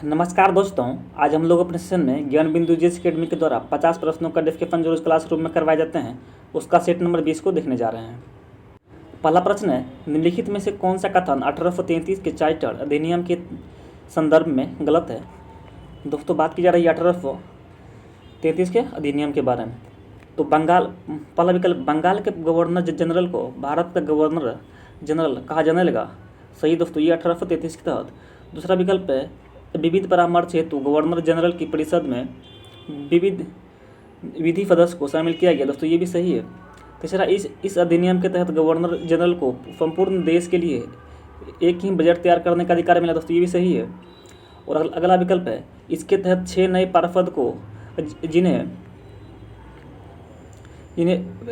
नमस्कार दोस्तों, आज हम लोग अपने सेशन में ज्ञान बिंदु जीएस अकेडमी के द्वारा 50 प्रश्नों का डिस्कशन जो रोज क्लासरूम में करवाए जाते हैं उसका सेट नंबर 20 को देखने जा रहे हैं। पहला प्रश्न है, निम्नलिखित में से कौन सा कथन 1833 के चार्टर अधिनियम के संदर्भ में गलत है। दोस्तों बात की जा रही है 1833 के अधिनियम के बारे में। तो पहला विकल्प, बंगाल के गवर्नर जनरल को भारत का गवर्नर जनरल कहा जाने लगा। सही दोस्तों, ये 1833 के तहत। दूसरा विकल्प है, विविध परामर्श हेतु गवर्नर जनरल की परिषद में विविध विधि सदस्य को शामिल किया गया। दोस्तों ये भी सही है। तीसरा, इस अधिनियम के तहत गवर्नर जनरल को संपूर्ण देश के लिए एक ही बजट तैयार करने का अधिकार मिला। दोस्तों ये भी सही है। और अगला विकल्प है, इसके तहत 6 नए पार्षद को जिन्हें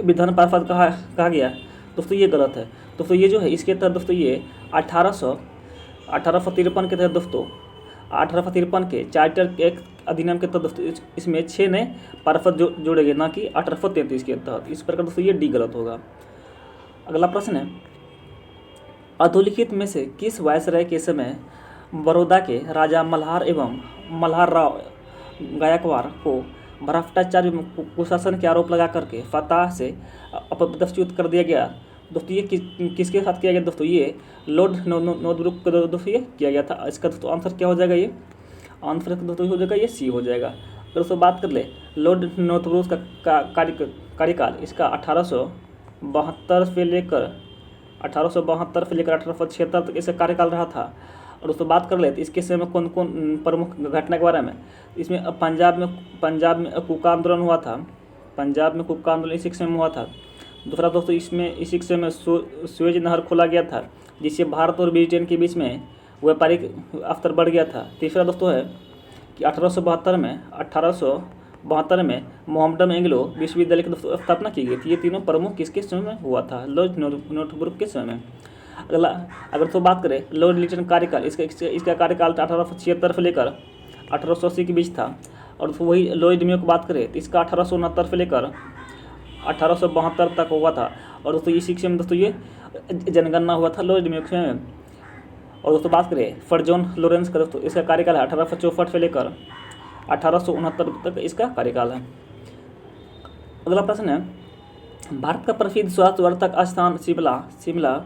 विधान पार्षद कहा गया। दोस्तों ये गलत है। दोस्तों ये जो है इसके तहत दोस्तों ये 1853 के तहत दोस्तों 1853 के चार्टर एक्ट अधिनियम के तहत दोस्तों इसमें 6 नए पार्षद जोड़े गए, ना कि 1833 के तहत। इस प्रकार दोस्तों ये डी गलत होगा। अगला प्रश्न है, अधोलिखित में से किस वायसराय के समय बड़ौदा के राजा मल्हार एवं मल्हार राव गायकवाड़ को भ्रष्टाचार एवं कुशासन के आरोप लगा करके फतह से अपदस्थ्युत कर दिया गया। दोस्तों ये किसके साथ किया गया। दोस्तों ये लॉर्ड नॉर्थब्रुक के दोस्तों ये किया गया था। इसका दोस्तों आंसर क्या हो जाएगा, ये आंसर दोस्तों हो जाएगा ये सी हो जाएगा। अगर दोस्तों बात कर ले लॉर्ड नॉर्थब्रुक का कार्यकाल इसका 1872 से लेकर 1876 तक इसका कार्यकाल रहा था। और दोस्तों बात कर ले तो इसके समय कौन कौन प्रमुख घटना के बारे में। इसमें पंजाब में कुका आंदोलन हुआ था। पंजाब में कुका आंदोलन इसी समय हुआ था। दूसरा दोस्तों इसमें इसी समय सुएज नहर खोला गया था, जिससे भारत और ब्रिटेन के बीच में व्यापारिक अवसर बढ़ गया था। तीसरा दोस्तों है कि 1872 में मोहम्मडन एंग्लो विश्वविद्यालय की दोस्तों स्थापना की गई थी। ये तीनों प्रमुख किसके समय में हुआ था, लॉर्ड नॉर्थब्रुक के समय में। अगर तो बात करें लॉर्ड लिटन कार्यकाल, इसका कार्यकाल 1876 से लेकर 1880 के बीच था। और वही लॉर्ड मेयो की बात करें तो इसका 1869 से लेकर 1872 तक हुआ था। और दोस्तों इसी समय दोस्तों ये जनगणना हुआ था लॉर्ड मेयो में। और दोस्तों बात करें फॉर जॉन लॉरेंस का, दोस्तों इसका कार्यकाल है 1864 से लेकर 1869 तक इसका कार्यकाल है। अगला प्रश्न है, भारत का प्रसिद्ध स्वास्थ्यवर्धक स्थान शिमला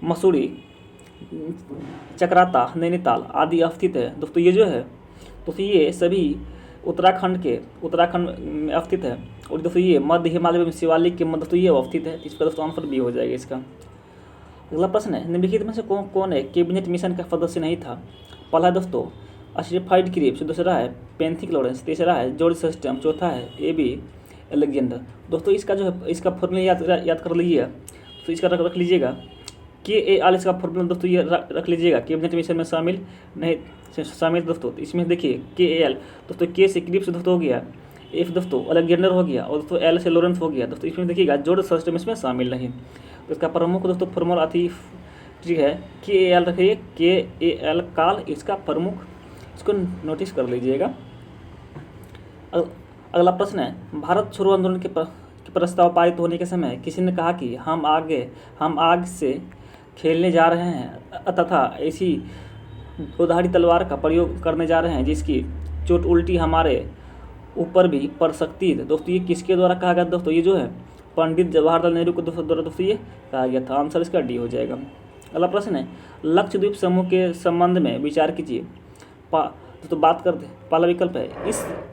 मसूरी चक्राता नैनीताल आदि स्थित है। दोस्तों ये जो है दोस्तों ये सभी उत्तराखंड में स्थित है। और दोस्तों ये मध्य हिमालय में शिवालिक के मध्य दोस्तों ये अवस्थित है। इसका दोस्तों आंसर बी हो जाएगा इसका। अगला प्रश्न है, निम्नलिखित में से कौन है कैबिनेट मिशन का सदस्य नहीं था। पहला है दोस्तों अशरीफाइड क्रिप्स, दूसरा है पेंथिक लॉरेंस, तीसरा है जॉर्ज सिस्टम, चौथा है AB अलेक्जेंडर। दोस्तों इसका जो है इसका फॉर्मूला याद कर लीजिए। तो इसका रख लीजिएगा KAL, इसका फॉर्मूला दोस्तों ये रख लीजिएगा। कैबिनेट मिशन में शामिल दोस्तों इसमें देखिए KAL दोस्तों K से क्रिप्स दोस्तों हो गया, F दोस्तों अलेक्जेंडर हो गया, और दोस्तों L से लॉरेंस हो गया। दोस्तों इसमें देखिएगा जॉर्ज सिस्टम इसमें शामिल नहीं। तो इसका प्रमुख दोस्तों फॉर्मूला ठीक है KAL रखिए, KAL काल इसका प्रमुख, इसको नोटिस कर लीजिएगा। अगला प्रश्न है, भारत छोड़ो आंदोलन के प्रस्ताव पारित होने के समय किसी ने कहा कि हम आग से खेलने जा रहे हैं तथा ऐसी दोधारी तलवार का प्रयोग करने जा रहे हैं जिसकी चोट उल्टी हमारे ऊपर भी पड़ सकती है। दोस्तों ये किसके द्वारा कहा गया। दोस्तों ये जो है पंडित जवाहरलाल नेहरू के द्वारा दोस्तों ये कहा गया था। आंसर इसका डी हो जाएगा। अगला प्रश्न है, लक्षद्वीप समूह के संबंध में विचार कीजिए। दोस्तों बात करते हैं, पहला विकल्प है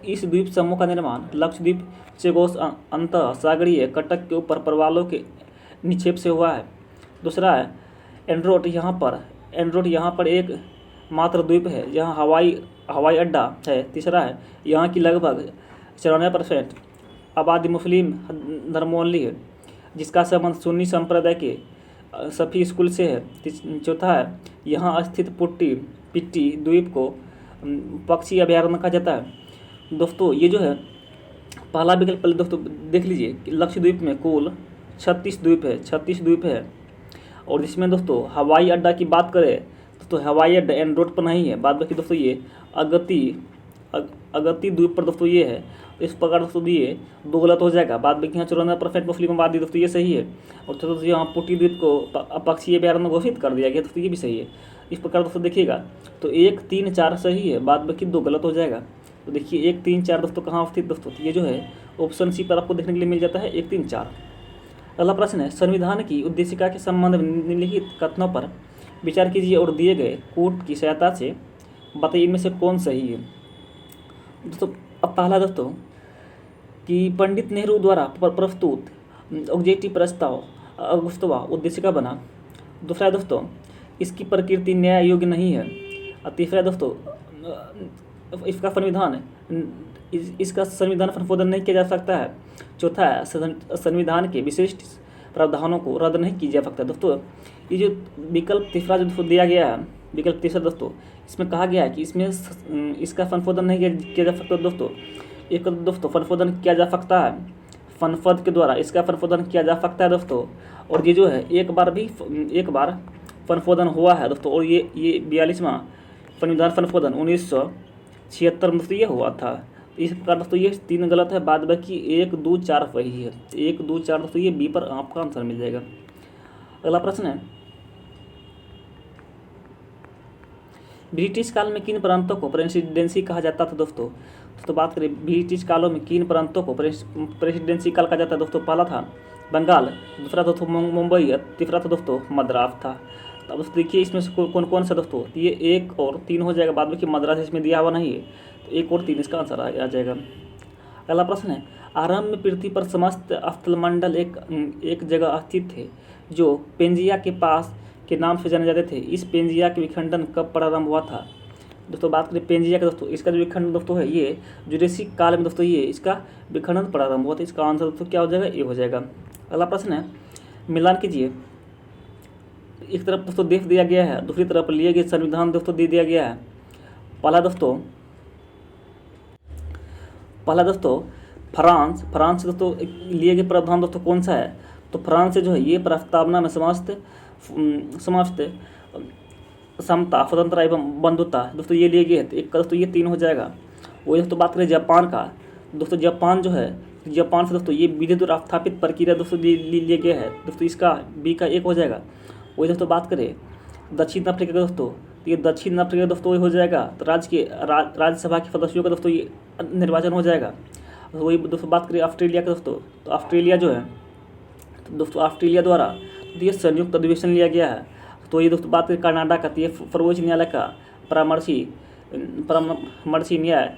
इस द्वीप समूह का निर्माण लक्षद्वीप चेगोस अंतः सागरीय कटक के ऊपर प्रवालों के निक्षेप से हुआ है। दूसरा है एंड्रोट यहाँ पर एक मात्र द्वीप है जहाँ हवाई अड्डा है। तीसरा है यहाँ की लगभग 94% आबादी मुस्लिम धर्मावलंबी है, जिसका संबंध सुन्नी संप्रदाय के सफी स्कूल से है। चौथा है यहाँ स्थित पिट्टी द्वीप को पक्षी अभयारण्य कहा जाता है। दोस्तों ये जो है पहला विकल्प पहले दोस्तों देख लीजिए कि लक्षद्वीप में कुल 36 द्वीप है। और इसमें दोस्तों हवाई अड्डा की बात करें तो हवाई अड्डा एंड्रोट पर नहीं है। बाद बाकी दोस्तों ये अगती द्वीप पर दोस्तों ये है। इस प्रकार दोस्तों ये दो गलत हो जाएगा। बाद बाकी यहाँ 94% मुस्लिम आबादी दोस्तों ये सही है। और दोस्तों यहाँ पुट्टी द्वीप को अपक्षीय अभयारण्य घोषित कर दिया गया, दोस्तों ये भी सही है। इस प्रकार दोस्तों देखिएगा तो 1, 3, 4 सही है, बाद बाकी 2 गलत हो जाएगा। तो देखिए 1, 3, 4 दोस्तों कहाँ स्थित दोस्तों, तो ये जो है ऑप्शन सी पर आपको देखने के लिए मिल जाता है 1, 3, 4। अगला प्रश्न है, संविधान की उद्देशिका के संबंध में निम्नलिखित कथनों पर विचार कीजिए और दिए गए कोट की सहायता से बताइए इनमें से कौन सही है। दोस्तों अब पहला दोस्तों कि पंडित नेहरू द्वारा प्रस्तुत ऑब्जेक्टिव प्रस्ताव अगुस्तवा उद्देशिका बना। दूसरा दोस्तों इसकी प्रकृति न्याय योग्य नहीं है। और तीसरा दोस्तों इसका संविधान संशोधन नहीं किया जा सकता है। चौथा है संविधान के विशिष्ट प्रावधानों को रद्द नहीं किया जा सकता। दोस्तों ये जो विकल्प तीसरा जो दोस्तों दिया गया है, विकल्प तीसरा दोस्तों इसमें कहा गया है कि इसमें इसका संशोधन नहीं किया जा सकता। दोस्तों एक दोस्तों संशोधन किया जा सकता है, संसद के द्वारा इसका संशोधन किया जा सकता है दोस्तों। और ये जो है एक बार संशोधन हुआ है दोस्तों, और ये 42वां संविधान संशोधन 1976 में दोस्तों ये हुआ था। इस प्रकार दोस्तों ये 3 गलत है, बाद बाकी 1, 2, 4 सही है। 1, 2, 4 दोस्तों ये बी पर आपका आंसर मिल जाएगा। अगला प्रश्न है, ब्रिटिश काल में किन प्रांतों को प्रेसिडेंसी कहा जाता था दोस्तों। तो बात करें ब्रिटिश कालों में किन प्रांतों को प्रेसिडेंसी काल कहा जाता है दोस्तों। पहला था बंगाल, दूसरा दोस्तों मुंबई, तीसरा था दोस्तों मद्रास था। तो अब दोस्तों देखिए इसमें से कौन कौन सा दोस्तों, ये 1 और 3 हो जाएगा, बाद में कि मद्रास इसमें दिया हुआ नहीं है, तो 1 और 3 इसका आंसर आ जाएगा। अगला प्रश्न है, आरंभ में पृथ्वी पर समस्त स्थलमंडल एक जगह स्थित थे जो पेंजिया के पास के नाम से जाने जाते थे। इस पेंजिया के विखंडन कब प्रारंभ हुआ था। दोस्तों बात करें पेंजिया का दोस्तों, इसका जो विखंडन दोस्तों है ये जुरेसिक काल में दोस्तों ये इसका विखंडन प्रारंभ हुआ था। इसका आंसर दोस्तों क्या हो जाएगा, ए हो जाएगा। अगला प्रश्न है, मिलान कीजिए, एक तरफ दोस्तों देश दिया गया है, दूसरी तरफ लिए गए संविधान दोस्तों दे दिया गया है। पहला दोस्तों फ्रांस दोस्तों लिए गए प्रावधान दोस्तों कौन सा है, तो फ्रांस से जो है ये प्रस्तावना में समस्त समता, स्वतंत्रता एवं बंधुता दोस्तों ये लिए गए हैं। एक दोस्तों ये 3 हो जाएगा। वही दोस्तों बात करें जापान का, दोस्तों जापान जो है, जापान से दोस्तों ये विधि द्वारा स्थापित प्रक्रिया दोस्तों लिए गया है। दोस्तों इसका बी का 1 हो जाएगा। वही दोस्तों बात करें दक्षिण अफ्रीका का दोस्तों, तो ये दक्षिण अफ्रीका दोस्तों वही हो जाएगा। तो राज्यसभा के सदस्यों का दोस्तों ये निर्वाचन हो जाएगा। तो वही दोस्तों बात करें ऑस्ट्रेलिया का दोस्तों, तो ऑस्ट्रेलिया जो है तो दोस्तों ऑस्ट्रेलिया द्वारा तो ये संयुक्त अधिवेशन लिया गया है। तो ये दोस्तों बात करें कनाडा का, तो ये सर्वोच्च न्यायालय का परामर्शी न्याय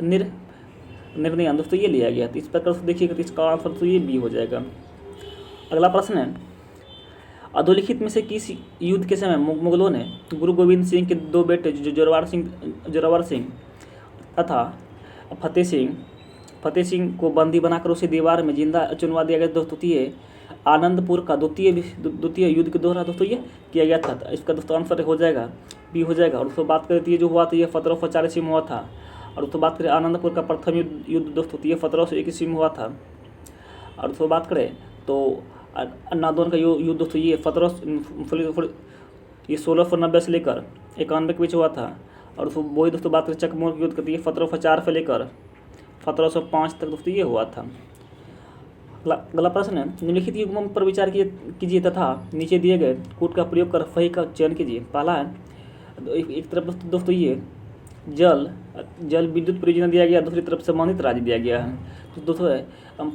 निर्णय दोस्तों ये लिया गया। तो इस प्रकार से देखिएगा तो इसका आंसर तो ये बी हो जाएगा। अगला प्रश्न है, अधोलिखित में से किस युद्ध के समय मुगलों ने गुरु गोविंद सिंह के 2 बेटे जोरावर सिंह तथा फतेह सिंह को बंदी बनाकर उसे दीवार में जिंदा चुनवा दिया गया दोस्तों। ये आनंदपुर का द्वितीय युद्ध के दौरान दोस्तों ये किया गया था। तो इसका दोस्तों आंसर हो जाएगा बी हो जाएगा। और उसको बात करें तो ये जो हुआ था ये 1740 में हुआ था। और उसको बात करें आनंदपुर का प्रथम युद्ध दोस्तों, तो ये 1721 में हुआ था। और उसको बात करें तो नादौन का युद्ध दोस्तों ये 1690 से लेकर 91 के बीच हुआ था। और उसको वही दोस्तों बात करें चकमोर के युद्ध का, तो ये 1704 से लेकर 1705 तक दोस्तों ये हुआ था। अगला प्रश्न है, निम्नलिखित युग्मों पर विचार कीजिए तथा नीचे दिए गए कूट का प्रयोग कर सही का चयन कीजिए। पहला है एक तरफ दोस्तों ये जल विद्युत परियोजना दिया गया, दूसरी तरफ संबंधित राज्य दिया गया है। तो दोस्तों है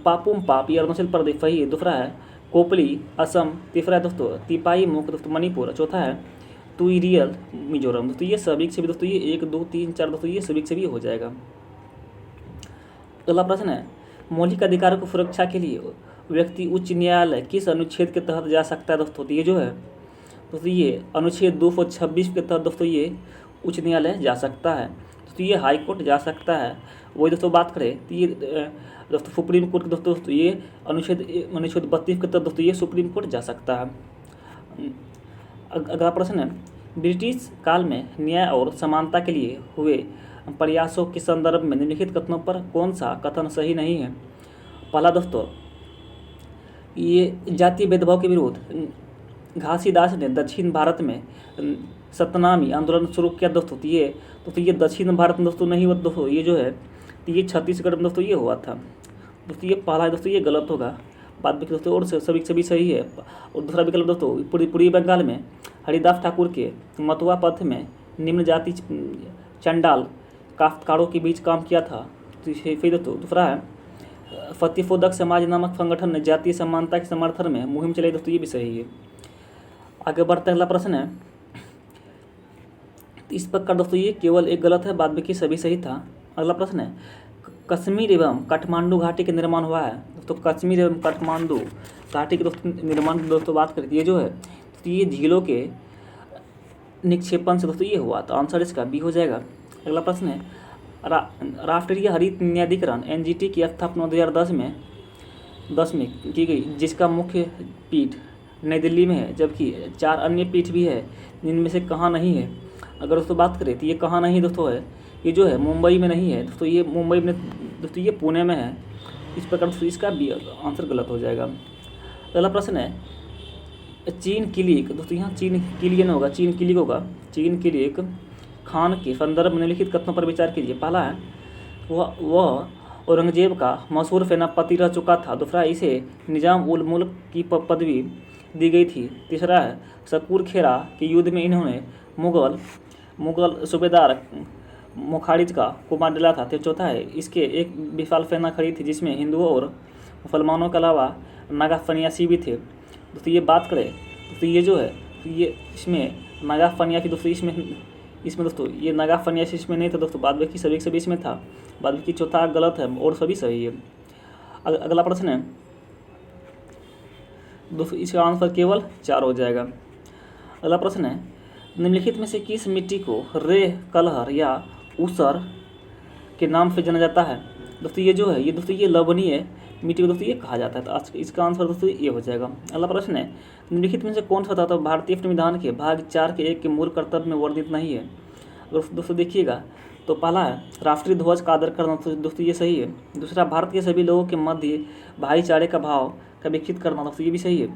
पापुम पाप ये अरुणाचल प्रदेश सही है, दूसरा है कोपली असम, तीसरा है दोस्तों तिपाई मुख दोस्तों मणिपुर, चौथा है तुइरियल मिजोरम। दोस्तों ये सभी से भी दोस्तों ये 1, 2, 3, 4 दोस्तों ये सभी से भी हो जाएगा। अगला प्रश्न है, मौलिक अधिकारों की सुरक्षा के लिए व्यक्ति उच्च न्यायालय किस अनुच्छेद के तहत जा सकता है दोस्तों। तो ये जो है दोस्तों ये अनुच्छेद 226 के तहत दोस्तों ये उच्च न्यायालय जा सकता है। दोस्तों ये हाई कोर्ट जा सकता है। वही दोस्तों बात करें तो ये दोस्तों सुप्रीम कोर्ट दोस्तों ये अनुच्छेद 32 के तहत दोस्तों ये सुप्रीम कोर्ट जा सकता है। अगला प्रश्न है, ब्रिटिश काल में न्याय और समानता के लिए हुए प्रयासों के संदर्भ में निम्नलिखित कथनों पर कौन सा कथन सही नहीं है। पहला दोस्तों ये जातीय भेदभाव के विरुद्ध घासीदास ने दक्षिण भारत में सतनामी आंदोलन शुरू किया दोस्तों। तो ये दक्षिण भारत में दोस्तों नहीं हुआ दोस्तों, ये जो है तो ये छत्तीसगढ़ में दोस्तों ये हुआ था। दोस्तों ये पहला है दोस्तों ये गलत होगा, बाद में दोस्तों और सभी सही है। और दूसरा विकल्प दोस्तों पूर्वी बंगाल में हरिदास ठाकुर के मतुआ पथ में निम्न जाति चंडाल काश्तकारों के बीच काम किया था। तो फिर दूसरा है फतेफोदक समाज नामक संगठन ने जातीय समानता के समर्थन में मुहिम चलाई। दोस्तों ये भी सही है। आगे बढ़ते अगला प्रश्न है, इस प्रकार दोस्तों ये केवल एक गलत है, बाद बाकी सभी सही था। अगला प्रश्न है, कश्मीर एवं काठमांडू घाटी के निर्माण हुआ है। दोस्तों कश्मीर एवं काठमांडू घाटी के दोस्तों निर्माण की दोस्तों बात करें, ये जो है तो ये झीलों के निक्षेपण से दोस्तों ये हुआ, तो आंसर इसका बी हो जाएगा। अगला प्रश्न है, राष्ट्रीय हरित न्यायाधिकरण एनजीटी की स्थापना 2010 में की गई, जिसका मुख्य पीठ नई दिल्ली में है, जबकि 4 अन्य पीठ भी है, जिनमें से कहाँ नहीं है। अगर दोस्तों बात करें तो ये कहाँ नहीं दोस्तों है, ये जो है मुंबई में नहीं है दोस्तों, ये मुंबई में दोस्तों ये पुणे में है। इस प्रकार दोस्तों इसका बी आंसर गलत हो जाएगा। अगला प्रश्न है, चीन किलिक, दोस्तों यहाँ चीन किलियन होगा, चीन किलिक होगा, चीन किलिक खान के संदर्भ में निम्नलिखित कथनों पर विचार कीजिए। पहला है वह औरंगजेब का मशहूर सेनापति रह चुका था। दूसरा, इसे निजाम उल मुल्क की पदवी दी गई थी। तीसरा है शकूर खेरा के युद्ध में इन्होंने मुगल सूबेदार मुखारिज को मार डाला था। चौथा है इसके एक विशाल सेना खड़ी थी, जिसमें हिंदुओं और मुसलमानों के अलावा नागा सन्यासी भी थे। दोस्तों ये बात करें दोस्तों ये जो है तो ये इसमें नागा सन्यासी दोस्तों इसमें दोस्तों ये नागा सन्यासी इसमें नहीं था दोस्तों, बाद बाकी सभी इसमें था, बाद बाकी चौथा गलत है और सभी सही है। अगला प्रश्न है दोस्तों, इसका आंसर केवल 4 हो जाएगा। अगला प्रश्न है, निम्नलिखित में से किस मिट्टी को रे कलहर या ऊसर के नाम से जाना जाता है। दोस्तों ये जो है ये दोस्तों ये लवणीय मिट्टी को दोस्तों ये कहा जाता है, तो आज इसका आंसर दोस्तों ये हो जाएगा। अगला प्रश्न है, निम्नलिखित में से कौन सा तत्व भारतीय संविधान के भाग 4 के 1 के मूल कर्तव्य में वर्णित नहीं है। दोस्तों देखिएगा, तो पहला है राष्ट्रीय ध्वज का आदर करना, तो दोस्तों ये सही है। दूसरा, भारत के सभी लोगों के मध्य भाईचारे का भाव का विकसित करना, दोस्तों ये भी सही है।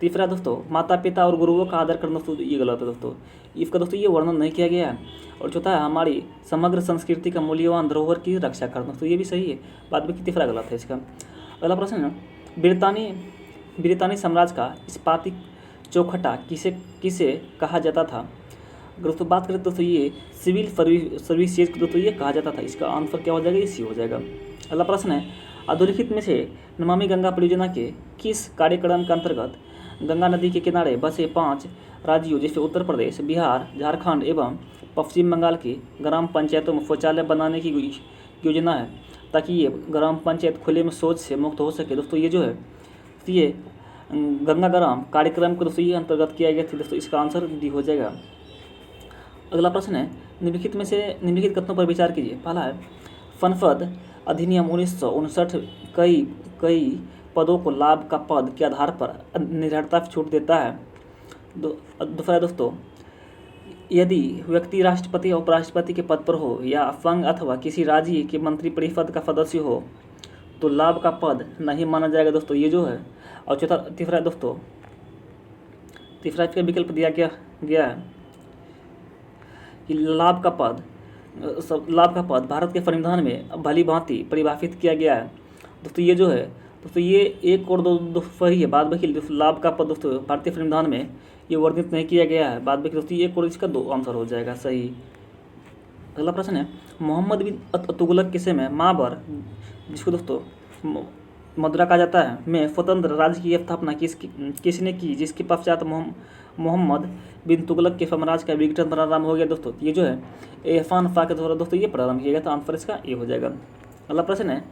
तीसरा दोस्तों, माता पिता और गुरुओं का आदर करना, दोस्तों ये गलत है दोस्तों, इसका दोस्तों ये वर्णन नहीं किया गया है। और चौथा है हमारी समग्र संस्कृति का मूल्यवान धरोहर की रक्षा करना, दोस्तों ये भी सही है, बाद में तीसरा गलत है इसका। अगला प्रश्न है, ब्रितानी साम्राज्य का इस्पाती चौखटा किसे कहा जाता था। अगर दोस्तों बात करें तो ये सिविल सर्विसेज को दोस्तों ये कहा जाता था, इसका आंसर क्या हो जाएगा, ये सी हो जाएगा। अगला प्रश्न है, अधोलिखित में से नमामि गंगा परियोजना के किस कार्यक्रम के अंतर्गत गंगा नदी के किनारे बसे 5 राज्यों जैसे उत्तर प्रदेश, बिहार, झारखंड एवं पश्चिम बंगाल की ग्राम पंचायतों में शौचालय बनाने की योजना है, ताकि ये ग्राम पंचायत खुले में शौच से मुक्त हो सके। दोस्तों ये जो है तो ये गंगा ग्राम कार्यक्रम को दोस्तों ये अंतर्गत किया गया था, दोस्तों इसका आंसर डी हो जाएगा। अगला प्रश्न है, निम्नलिखित कथनों पर विचार कीजिए। पहला है संसद अधिनियम 1959 कई पदों को लाभ का पद के आधार पर निर्भरता छूट देता है। दूसरा दोस्तों, यदि व्यक्ति राष्ट्रपति और उपराष्ट्रपति के पद पर हो या संघ अथवा किसी राज्य के मंत्रिपरिषद का सदस्य हो तो लाभ का पद नहीं माना जाएगा, दोस्तों ये जो है। और तीसरा दोस्तों, तीसरा इसका विकल्प दिया गया है कि लाभ का पद भारत के संविधान में भली भांति परिभाषित किया गया है। दोस्तों ये जो है दोस्तों ये 1 और 2 सही है, बाद बाकी लाभ का पद दोस्तों भारतीय संविधान में ये वर्णित नहीं किया गया है, बाद बाकी दोस्तों 1 और इसका 2 आंसर हो जाएगा सही। अगला प्रश्न है, मोहम्मद बिन तुगलक के समय माबर, जिसको दोस्तों मदुरा कहा जाता है, में स्वतंत्र राज्य की स्थापना किसने की, जिसके पश्चात मोहम्मद बिन तुगलक के साम्राज्य का विघटन प्रारंभ हो गया। दोस्तों ये जो है एहसान शाह के द्वारा दोस्तों ये प्रारंभ किया गया था, आंसर इसका ये हो जाएगा। अगला प्रश्न है,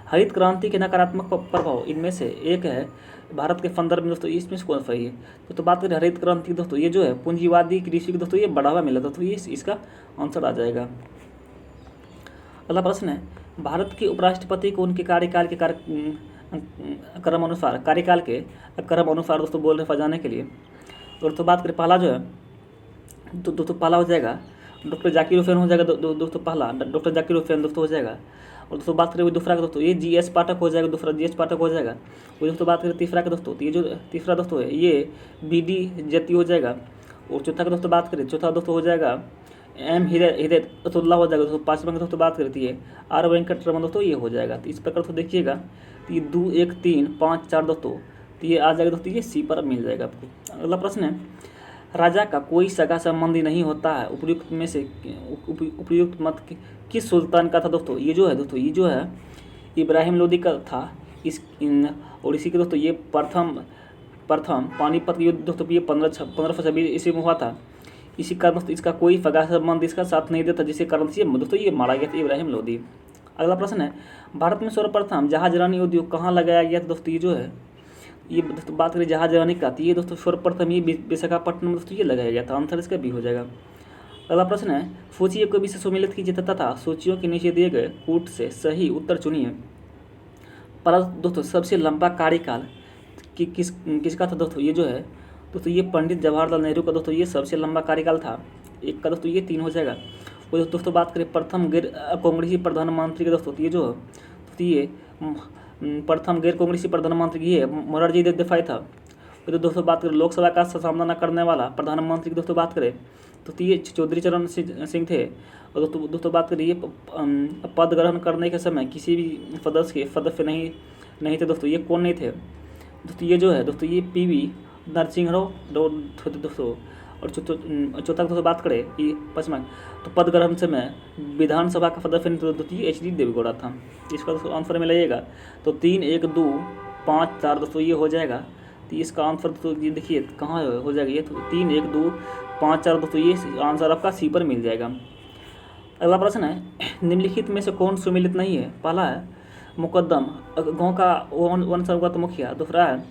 हरित क्रांति के नकारात्मक प्रभाव इनमें से एक है भारत के संदर्भ में, दोस्तों इसमें से कौन सही है। तो बात करें हरित क्रांति दोस्तों, ये जो है पूंजीवादी कृषि को दोस्तों ये बढ़ावा मिला था, तो ये इसका आंसर आ जाएगा। अगला प्रश्न है, भारत के उपराष्ट्रपति को उनके कार्यकाल के क्रम अनुसार दोस्तों बोल रहे फजाने के लिए। दोस्तों बात करें पहला जो है दोस्तों पहला हो जाएगा डॉक्टर जाकिर हुसैन हो जाएगा, दोस्तों पहला डॉक्टर जाकिर हुसैन दोस्तों हो जाएगा। और दोस्तों बात करें दूसरा का दोस्तों ये GS पाठक हो जाएगा, दूसरा GS पाठक हो जाएगा। और दोस्तों बात करें तीसरा का दोस्तों, तो ये जो तीसरा दोस्तों है ये BD जती हो जाएगा। और चौथा का दोस्तों बात करें, चौथा दोस्तों हो जाएगा M हिदायतुल्लाह हो जाएगा। दोस्तों पाँचवा का दोस्तों बात करती है R वेंकटरमन दोस्तों ये हो जाएगा। तो इस प्रकार दोस्तों देखिएगा, तो ये 2 1 3 5 4 दोस्तों, तो ये आ जाएगा दोस्तों ये C पर मिल जाएगा आपको। अगला प्रश्न है, राजा का कोई सगा संबंधी नहीं होता है। उपयुक्त में से उपयुक्त मत किस सुल्तान का था दोस्तों? ये जो है इब्राहिम लोदी का था। और इसी के दोस्तों ये प्रथम पानीपत युद्ध दोस्तों ये 1526 ईस्वी में हुआ था। इसी कारण दोस्तों इसका कोई सगा संबंध इसका साथ नहीं देता, जिसके कारण से दोस्तों ये मारा गया था इब्राहिम लोदी। अगला प्रश्न है, भारत में सर्वप्रथम जहाजरानी उद्योग कहाँ लगाया गया था? दोस्तों ये जो है ये दोस्तों बात करें जहाजरानी का, तो ये दोस्तों सर्वप्रथम ये विशाखापट्टनम में दोस्तों ये लगाया गया था। आंसर इसका भी हो जाएगा। अगला प्रश्न है, सूचियों को भी से सुमिलित कीजिए तथा सूचियों के नीचे दिए गए कूट से सही उत्तर चुनिए। पर दोस्तों सबसे लंबा कार्यकाल किसका था? दोस्तों ये जो है दोस्तों ये पंडित जवाहरलाल नेहरू का दोस्तों ये सबसे लंबा कार्यकाल था। एक का दोस्तों ये 3 हो जाएगा। और दोस्तों बात करें प्रथम गैर कांग्रेसी प्रधानमंत्री के दोस्तों, ये जो दोस्तों ये प्रथम गैर कांग्रेसी प्रधानमंत्री ये मोरारजी देसाई था। और दोस्तों बात करें लोकसभा का सामना न करने वाला प्रधानमंत्री की दोस्तों बात करें तो ये चौधरी चरण सिंह थे। और दोस्तों बात करें ये पद ग्रहण करने के समय किसी भी सदस्य नहीं थे दोस्तों, ये कौन नहीं थे? दोस्तों ये जो है दोस्तों ये PV नरसिंह राव दोस्तों। और चौथा दोस्तों बात करें ये पश्चिमा तो पद ग्रहण समय विधानसभा का सदस्य दोस्तों ये HD देवेगौड़ा था। इसका दोस्तों आंसर में लगेगा तो 3, 1, 2, 5, 4 दोस्तों ये हो जाएगा। तो इसका आंसर दोस्तों ये देखिए कहाँ हो जाएगा, ये तो 3, 1, 2, 5, 4 दोस्तों ये आंसर आपका C पर मिल जाएगा। अगला प्रश्न है, निम्नलिखित में से कौन सुमिलित नहीं है? पहला है मुकद्दम गाँव का वन सर्वगत मुखिया। दूसरा है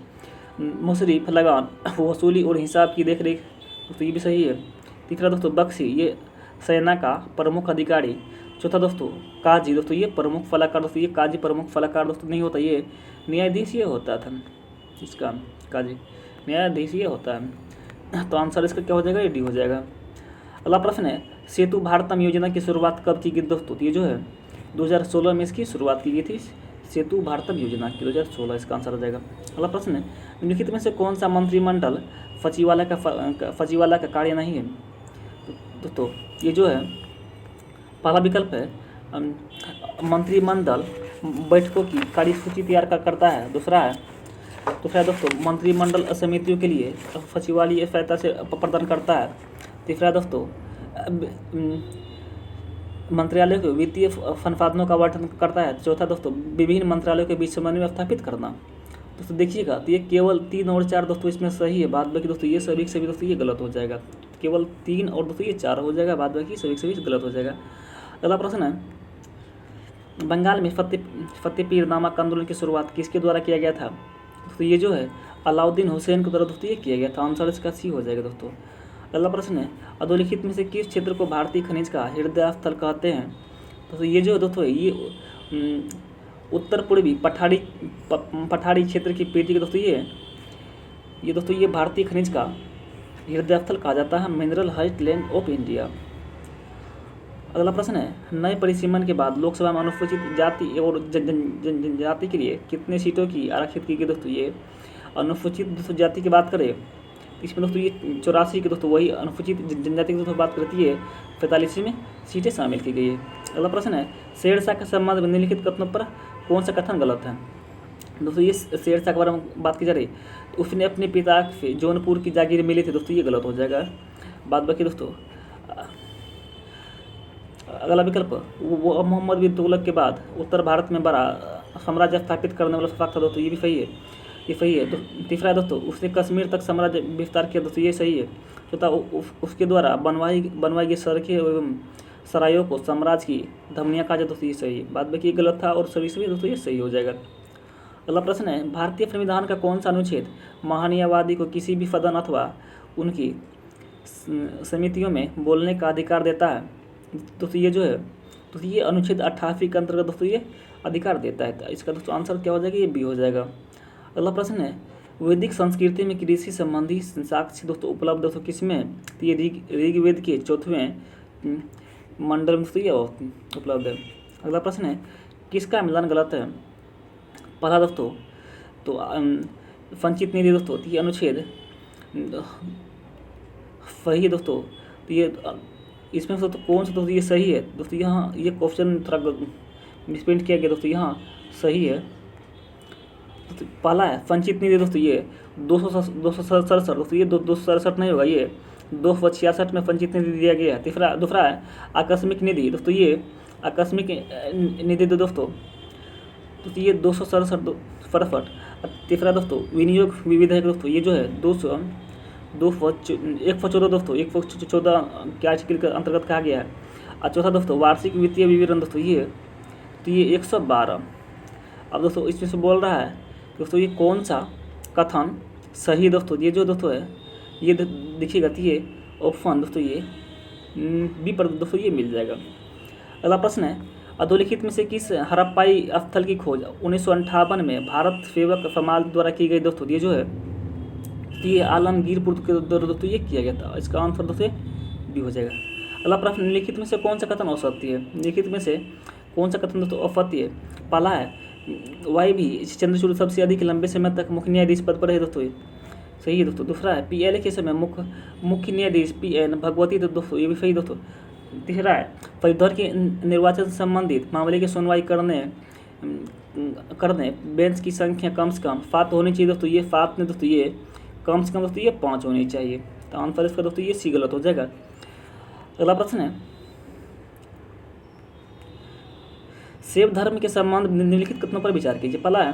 मुशर्रिफ लगान वसूली और हिसाब की देखरेख, दोस्तों ये भी सही है। तीसरा दोस्तों बख्शी ये सेना का प्रमुख अधिकारी। चौथा दोस्तों काजी दोस्तों ये प्रमुख फलाकार, दोस्तों ये काजी प्रमुख फलाकार दोस्तों नहीं होता, ये न्यायाधीश ये होता था। इसका काजी न्यायाधीश ये होता है। तो आंसर इसका क्या हो जाएगा? D हो जाएगा। अगला प्रश्न है, सेतु भारतम योजना की शुरुआत कब की गई? दोस्तों ये जो है 2016 में इसकी शुरुआत की गई थी, सेतु भारतम योजना की 2016 इसका आंसर हो जाएगा। अगला प्रश्न है, निम्नलिखित में से कौन सा मंत्रिमंडल सचिवालय का कार्य नहीं है? दोस्तों ये जो है पहला विकल्प है मंत्रिमंडल बैठकों की कार्यसूची तैयार करता है। दूसरा दोस्तों मंत्रिमंडल समितियों के लिए सचिवालय सहायता से प्रदान करता है। तीसरा दोस्तों मंत्रालय को वित्तीय संसाधनों का आवंटन करता है। चौथा दोस्तों विभिन्न मंत्रालयों के बीच समन्वय स्थापित करना। दोस्तों देखिएगा तो ये केवल 3 और 4 दोस्तों इसमें सही है, बाद बाकी दोस्तों ये सभी दोस्तों ये गलत हो जाएगा। केवल 3 और दोस्तों ये 4 हो जाएगा, बाद बाकी सभी गलत हो जाएगा। अगला प्रश्न है, बंगाल में फतेहपीर नामक आंदोलन की शुरुआत किसके द्वारा किया गया था? दोस्तों ये जो है अलाउद्दीन हुसैन के द्वारा दोस्तों ये किया गया था। आंसर इसका C हो जाएगा दोस्तों। अगला प्रश्न है, अधोलिखित में से किस क्षेत्र को भारतीय खनिज का हृदय स्थल कहते हैं? दोस्तों ये जो दोस्तों ये उत्तर पूर्वी पठारी क्षेत्र की पेटी के दोस्तों ये दोस्तों ये भारतीय खनिज का हृदय स्थल कहा जाता है, मिनरल हार्टलैंड ऑफ इंडिया। अगला प्रश्न है, नए परिसीमन के बाद लोकसभा में अनुसूचित जाति और जनजाति के लिए कितने सीटों की आरक्षित की गई? दोस्तों ये अनुसूचित दोस्तों जाति की बात करें इसमें दोस्तों ये 84 की दोस्तों वही अनुसूचित जनजाति की दोस्तों बात करती है 45 में सीटें शामिल की गई है। अगला प्रश्न है, शेरशाह के संबंध में निम्नलिखित कथनों पर कौन सा कथन गलत है? दोस्तों ये शेरशाह के बारे में बात की जा रही तो उसने अपने पिता से जौनपुर की जागीर मिली थी, दोस्तों ये गलत हो जाएगा। बाद बाकी दोस्तों अगला विकल्प वो मोहम्मद बिन तुगलक के बाद उत्तर भारत में बड़ा साम्राज्य स्थापित करने वाला शासक था, दोस्तों ये भी सही है, ये सही है। तो तीसरा है दोस्तों उसने कश्मीर तक साम्राज्य विस्तार किया, दोस्तों ये सही है। चौथा उसके द्वारा बनवाई गई सड़कें एवं सरायों को साम्राज्य की धमनियाँ कहा जाए, दोस्तों ये सही है। बाद बाकी गलत था और सभी दोस्तों ये सही हो जाएगा। अगला प्रश्न है, भारतीय संविधान का कौन सा अनुच्छेद महान्यायवादी को किसी भी सदन अथवा उनकी समितियों में बोलने का अधिकार देता है? दोस्तों ये जो है दोस्तों ये अनुच्छेद 88 के अंतर्गत दोस्तों ये अधिकार देता है। इसका दोस्तों आंसर क्या हो जाएगा? ये B हो जाएगा। अगला प्रश्न है, वैदिक संस्कृति में कृषि संबंधी साक्ष्य दोस्तों उपलब्ध दोस्तों किसमें? तो ये ऋग्वेद के 4वें मंडल में ये उपलब्ध है। अगला प्रश्न है, किसका मिलान गलत है? पहला दोस्तों तो संचित निधि दोस्तों ये अनुच्छेद सही है दोस्तों। तो ये इसमें दोस्तों कौन सा दोस्तों ये सही है? दोस्तों यहाँ ये क्वेश्चन थोड़ा मिसप्रिंट किया गया, दोस्तों यहाँ सही है। तो पहला है संचित निधि दोस्तों ये 267 दोस्तों ये 267 नहीं होगा, ये 266 में पंजीकृत निधि दिया गया है। दूसरा है आकस्मिक निधि। दोस्तों ये आकस्मिक निधि दोस्तों ये 267। तीसरा दोस्तों विनियोग विधेयक दोस्तों ये जो है 114 दोस्तों 114 के आर्टिकल के अंतर्गत कहा गया है। और चौथा दोस्तों वार्षिक वित्तीय विवरण दोस्तों ये 112। अब दोस्तों इसमें से बोल रहा है दोस्तों ये कौन सा कथन सही दोस्तों, ये जो दोस्तों है ये देखिएगा तो ये ऑप्शन दोस्तों ये बी पर दोस्तों ये मिल जाएगा। अगला प्रश्न है अधोलिखित में से किस हड़प्पाई स्थल की खोज 1958 में भारत सेवक समाज द्वारा की गई दोस्तों, ये जो है ये आलमगीरपुर के द्वारा दोस्तों ये किया गया था। इसका आंसर दोस्तों बी हो जाएगा। अगला प्रश्न निम्नलिखित में से कौन सा कथन असत्य है? निम्नलिखित में से कौन सा कथन दोस्तों असत्य है? पहला है वाई भी चंद्रचूड़ सबसे अधिक लंबे समय तक मुख्य न्यायाधीश पद पर है दोस्तों, सही है दोस्तों। दूसरा है PL के समय मुख्य न्यायाधीश PN भगवती तो दोस्तों ये भी सही दोस्तों। तीसरा है परिधर के निर्वाचन से संबंधित मामले की सुनवाई करने बेंच की संख्या कम से कम 7 होनी चाहिए दोस्तों, ये 7 ने दोस्तों ये कम से कम दोस्तों ये 5 होनी चाहिए। तो आंसर इसका दोस्तों ये सी गलत हो जाएगा। अगला प्रश्न है शैव धर्म के संबंध निम्नलिखित कथनों पर विचार कीजिए। पहला है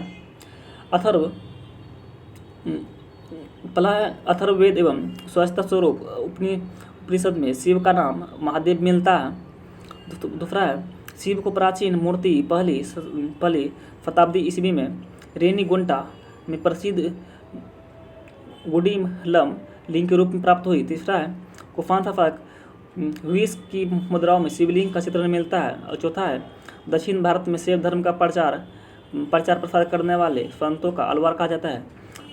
अथर्ववेद एवं स्वच्छता स्वरूप उपनिषद में शिव का नाम महादेव मिलता है। दूसरा है शिव को प्राचीन मूर्ति पहली शताब्दी ईस्वी में रेनीगुंटा में प्रसिद्ध गुडीमलम लिंग के रूप में प्राप्त हुई। तीसरा है कुफानथाफक विष की मुद्राओं में शिवलिंग का चित्रण मिलता है। और चौथा है दक्षिण भारत में शैव धर्म का प्रचार प्रसार करने वाले संतों का अलवार कहा जाता है।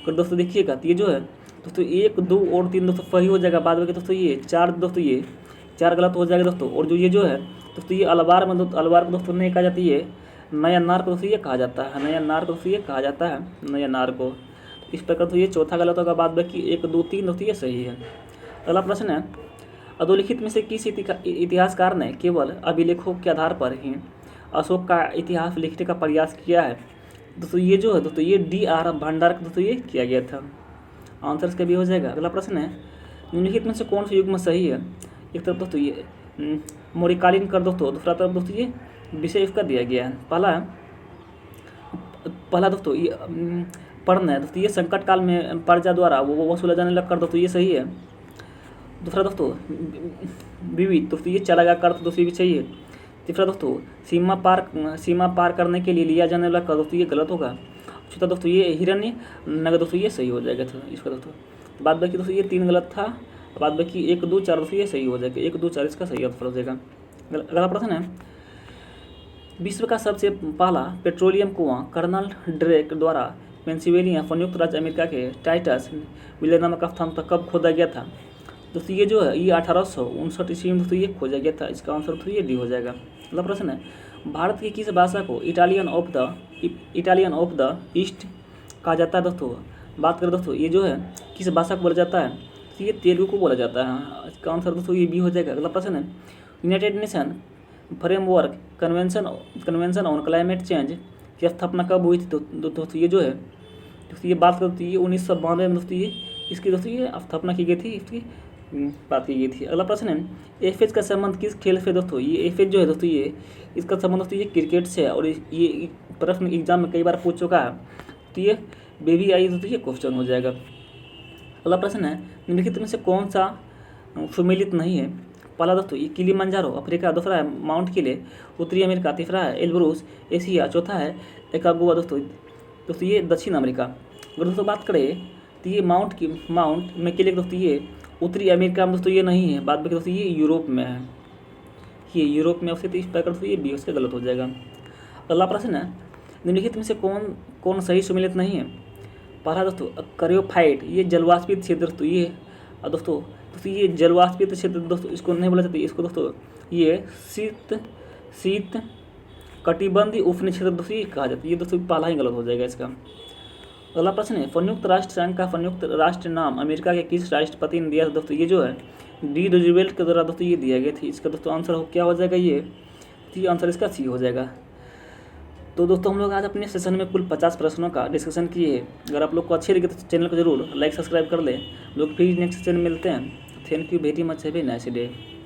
तो दोस्तों देखिएगा तो ये जो है दोस्तों 1, 2 और 3 दोस्तों सही हो जाएगा। बाद में दोस्तों ये 4 दोस्तों ये 4 गलत हो जाएगा दोस्तों। और जो ये जो है दोस्तों ये अलवार में अलवार को दोस्तों नहीं कहा जाती है, नया नार को दोस्तों ये कहा जाता है, नया नार को दोस्तों ये कहा जाता है नया नार को। इस प्रकार तो ये चौथा गलत होगा। बाद बाकी 1, 2, 3 दोस्तों ये सही है। अगला प्रश्न है अधोलिखित में से किस इतिहासकार ने केवल अभिलेखों के आधार पर ही अशोक का इतिहास लिखने का प्रयास किया है? दोस्तों ये जो है दोस्तों ये D.R. भंडारकर दोस्तों ये किया गया था। आंसर इसका भी हो जाएगा। अगला प्रश्न है निम्नलिखित में से कौन सा युग्म सही है? एक तरफ दोस्तों ये मौर्यकालीन कर दोस्तों, दूसरा तरफ दोस्तों ये विषय इसका दिया गया है। पहला दोस्तों ये पढ़ना है दोस्तों ये संकट काल में प्रजा द्वारा वो वसूला जाने लगा कर दोस्तों ये सही है। दूसरा दोस्तों विविध दोस्तों ये चला गया कर दोस्तों ये भी सही है। तीसरा दोस्तों सीमा पार करने के लिए लिया जाने वाला कर दोस्तों ये गलत होगा। चौथा दोस्तों ये हिरण्य नगर दोस्तों ये सही हो जाएगा था इसका दोस्तों। बाद बाकी दोस्तों ये 3 गलत था, बाद बाकी 1, 2, 4 दोस्तों ये सही हो जाएगा। 1, 2, 4 इसका सही आंसर हो जाएगा। अगला प्रश्न है विश्व का सबसे पहला पेट्रोलियम कुआं कर्नल ड्रेक द्वारा पेंसिल्वेनिया संयुक्त राज्य अमेरिका के टाइटस विले नामक स्थान पर कब खोदा गया था? दोस्तों ये जो है ये 1859 ईस्वी में दोस्तों ये खोजा गया था। इसका आंसर दोस्तों ये डी हो जाएगा। अगला प्रश्न है भारत की किस भाषा को इटालियन ऑफ द ईस्ट कहा जाता है? दोस्तों बात करें दोस्तों ये जो है किस भाषा को बोला जाता है? तो ये तेलुगु को बोला जाता है। इसका आंसर दोस्तों ये बी हो जाएगा। अगला प्रश्न है United nation framework convention on climate change की स्थापना कब हुई थी? दोस्तों ये जो है दोस्तों ये बात करते ये 1992 में दोस्तों ये इसकी दोस्तों ये स्थापना की गई थी, इसकी बात की गई थी। अगला प्रश्न है एफएच का संबंध किस खेल से? दोस्तों ये एफएच जो है दोस्तों ये इसका संबंध दोस्तों ये क्रिकेट से है। और ये प्रश्न एग्जाम में कई बार पूछ चुका है, तो ये बेबी आई दोस्तों ये क्वेश्चन हो जाएगा। अगला प्रश्न है निम्नलिखित में से कौन सा सुमेलित नहीं है? पहला दोस्तों ये किलिमंजारो अफ्रीका, दूसरा है माउंट किले उत्तरी अमेरिका, तीसरा है एल्ब्रुस एशिया, चौथा है एकागुआ दोस्तों ये दक्षिण अमेरिका। अगर दोस्तों बात करें तो ये माउंट में किले दोस्तों ये उत्तरी अमेरिका में दोस्तों ये नहीं है। बाद में दोस्तों ये यूरोप में है, ये यूरोप में उससे 30 प्रकार दोस्तों ये बी उससे गलत हो जाएगा। अगला प्रश्न है निम्नलिखित में से कौन सही सुमेलित नहीं है? पहला दोस्तों करियोफाइट ये जलवाष्पित क्षेत्र दोस्तों ये दोस्तों ये जलवाष्पित क्षेत्र दोस्तों इसको नहीं बोला जाता, इसको दोस्तों ये शीत कटिबंधीय उष्ण क्षेत्र दोस्तों ये कहा जाता है। ये दोस्तों पहला ही गलत हो जाएगा इसका। अगला प्रश्न है संयुक्त राष्ट्र संघ का संयुक्त राष्ट्र नाम अमेरिका के किस राष्ट्रपति ने दिया था? दोस्तों ये जो है डी रूजवेल्ट के द्वारा दोस्तों ये दिया गया था। इसका दोस्तों आंसर क्या हो जाएगा? ये आंसर इसका सी हो जाएगा। तो दोस्तों हम लोग आज अपने सेशन में कुल 50 प्रश्नों का डिस्कशन किए। अगर आप लोग को अच्छे लगे तो चैनल को जरूर लाइक सब्सक्राइब कर लें। लोग फिर नेक्स्ट सेशन मिलते हैं। Thank you very much. Have a nice day.